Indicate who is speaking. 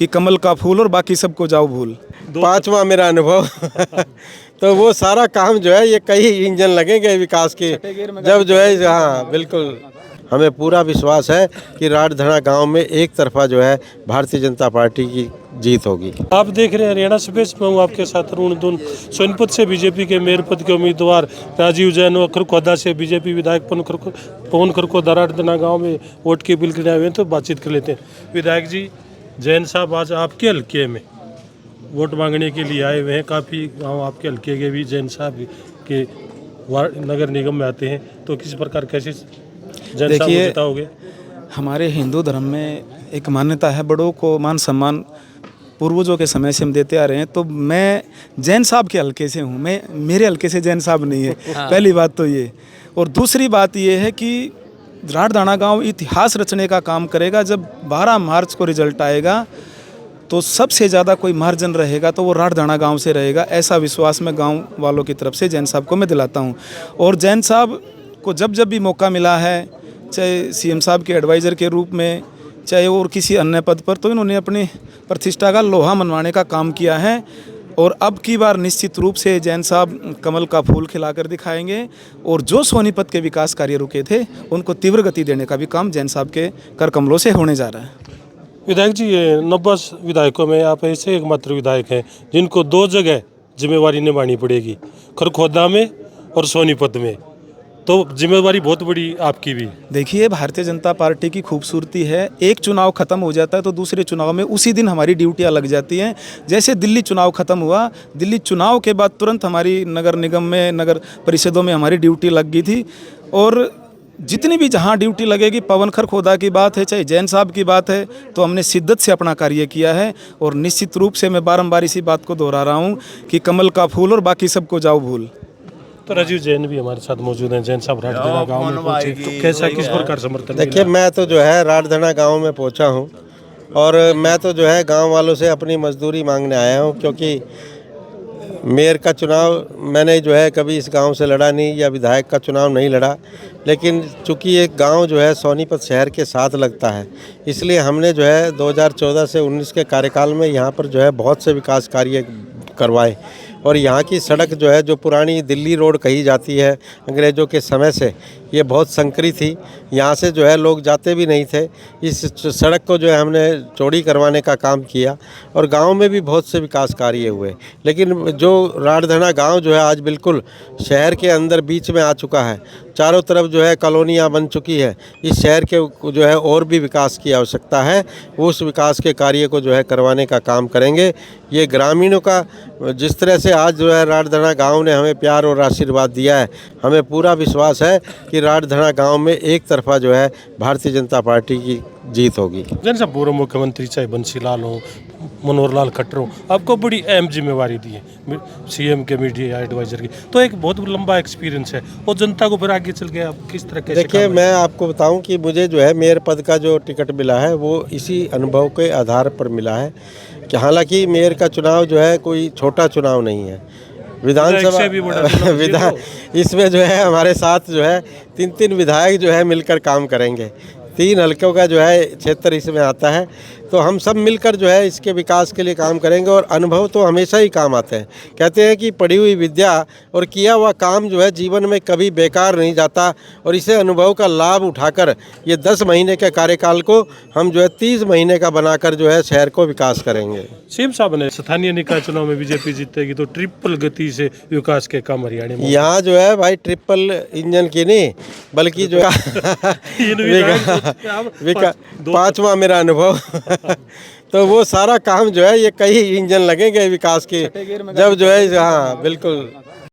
Speaker 1: कि कमल का फूल और बाकी सबको जाओ भूल।
Speaker 2: पांचवा मेरा अनुभव तो वो सारा काम जो है, ये कई इंजन लगेंगे विकास के, जब जो है, हाँ बिल्कुल, हमें पूरा विश्वास है कि राठधना गांव में एक तरफा जो है भारतीय जनता पार्टी की जीत होगी।
Speaker 3: आप देख रहे हैं हरियाणा स्पेस में हूँ आपके साथ अरुण दून। सोनीपत से बीजेपी के मेयर पद के उम्मीदवार राजीव जैन व खरखोदा से बीजेपी विधायक पवन खरखोदा राठधना गाँव में वोट की अपील करने आए हुए हैं, तो बातचीत कर लेते हैं। विधायक जी, जैन साहब आज आपके हल्के में वोट मांगने के लिए आए हुए हैं। काफ़ी गाँव आपके हल्के के भी जैन साहब के नगर निगम में आते हैं, तो किस प्रकार कैसे जैन साहब को जिताओगे?
Speaker 1: हमारे हिंदू धर्म में एक मान्यता है, बड़ों को मान सम्मान पूर्वजों के समय से हम देते आ रहे हैं। तो मैं जैन साहब के हल्के से हूँ, मेरे हल्के से जैन साहब नहीं है। पहली बात तो ये, और दूसरी बात ये है कि राठधना गांव इतिहास रचने का काम करेगा। जब 12 मार्च को रिजल्ट आएगा तो सबसे ज़्यादा कोई मार्जिन रहेगा तो वो राठधना गांव से रहेगा। ऐसा विश्वास मैं गांव वालों की तरफ से जैन साहब को मैं दिलाता हूँ। और जैन साहब को जब जब भी मौका मिला है, चाहे सीएम साहब के एडवाइज़र के रूप में, चाहे और किसी अन्य पद पर, तो इन्होंने अपनी प्रतिष्ठा का लोहा मनवाने का काम किया है। और अब की बार निश्चित रूप से जैन साहब कमल का फूल खिलाकर दिखाएंगे। और जो सोनीपत के विकास कार्य रुके थे उनको तीव्र गति देने का भी काम जैन साहब के कर कमलों से होने जा रहा है।
Speaker 3: विधायक जी, 90 विधायकों में आप ऐसे एकमात्र विधायक हैं जिनको 2 जगह जिम्मेवारी निभानी पड़ेगी, खरखोदा में और सोनीपत में, तो जिम्मेवारी बहुत बड़ी आपकी भी।
Speaker 1: देखिए, भारतीय जनता पार्टी की खूबसूरती है, एक चुनाव खत्म हो जाता है तो दूसरे चुनाव में उसी दिन हमारी ड्यूटियां लग जाती हैं। जैसे दिल्ली चुनाव खत्म हुआ, दिल्ली चुनाव के बाद तुरंत हमारी नगर निगम में, नगर परिषदों में हमारी ड्यूटी लग गई थी। और जितनी भी जहां ड्यूटी लगेगी, पवन खरखोदा की बात है, चाहे जैन साहब की बात है, तो हमने शिद्दत से अपना कार्य किया है। और निश्चित रूप से मैं बारंबार इसी बात को दोहरा रहा हूँ कि कमल का फूल और बाकी सबको जाओ भूल।
Speaker 3: तो राजीव जैन भी हमारे साथ मौजूद हैं। जैन साहब राठधना गांव में पहुंचे, तो कैसा, किस प्रकार समर्थन?
Speaker 2: देखिए, मैं तो जो है राठधना गांव में पहुंचा हूं और मैं तो जो है गांव वालों से अपनी मजदूरी मांगने आया हूं, क्योंकि मेयर का चुनाव मैंने जो है कभी इस गांव से लड़ा नहीं, या विधायक का चुनाव नहीं लड़ा। लेकिन चूंकि एक गांव जो है सोनीपत शहर के साथ लगता है, इसलिए हमने जो है 2014 से 19 के कार्यकाल में यहाँ पर जो है बहुत से विकास कार्य करवाए। और यहाँ की सड़क जो है, जो पुरानी दिल्ली रोड कही जाती है अंग्रेज़ों के समय से, ये बहुत संकरी थी। यहाँ से जो है लोग जाते भी नहीं थे। इस सड़क को जो है हमने चौड़ी करवाने का काम किया और गांव में भी बहुत से विकास कार्य हुए। लेकिन जो राठधना गांव जो है आज बिल्कुल शहर के अंदर बीच में आ चुका है, चारों तरफ जो है कॉलोनियाँ बन चुकी है। इस शहर के जो है और भी विकास की आवश्यकता है, उस विकास के कार्य को जो है करवाने का काम करेंगे। ये ग्रामीणों का जिस तरह से आज जो है राठधना गांव ने हमें प्यार और आशीर्वाद दिया है, हमें पूरा विश्वास है कि राठधना गांव में एक तरफा जो है भारतीय जनता पार्टी की जीत होगी।
Speaker 3: जैन साहब, पूर्व मुख्यमंत्री चाहे बंसीलाल हो, मनोहर लाल खट्टर हो, आपको बड़ी अहम जिम्मेवारी दी है सीएम के मीडिया एडवाइजर की, तो एक बहुत लंबा एक्सपीरियंस है, और जनता को फिर आगे चल के आप किस तरह के?
Speaker 2: देखिए, मैं आपको बताऊं कि मुझे जो है मेयर पद का जो टिकट मिला है वो इसी अनुभव के आधार पर मिला है कि हालांकि मेयर का चुनाव जो है कोई छोटा चुनाव नहीं है। विधानसभा इसमें जो है हमारे साथ जो है 3 विधायक जो है मिलकर काम करेंगे। 3 हल्कों का जो है क्षेत्र इसमें आता है, तो हम सब मिलकर जो है इसके विकास के लिए काम करेंगे। और अनुभव तो हमेशा ही काम आते हैं। कहते हैं कि पढ़ी हुई विद्या और किया हुआ काम जो है जीवन में कभी बेकार नहीं जाता। और इसे अनुभव का लाभ उठाकर ये 10 महीने के कार्यकाल को हम जो है 30 महीने का बनाकर जो है शहर को विकास करेंगे।
Speaker 3: सीएम साहब ने स्थानीय निकाय चुनाव में बीजेपी जीतेगी तो ट्रिपल गति से विकास के काम हरियाणा में।
Speaker 2: यहाँ जो है भाई ट्रिपल इंजन की नहीं, बल्कि जो पांचवा मेरा अनुभव तो वो सारा काम जो है, ये कई इंजन लगेंगे विकास के, जब जो है, हाँ बिल्कुल।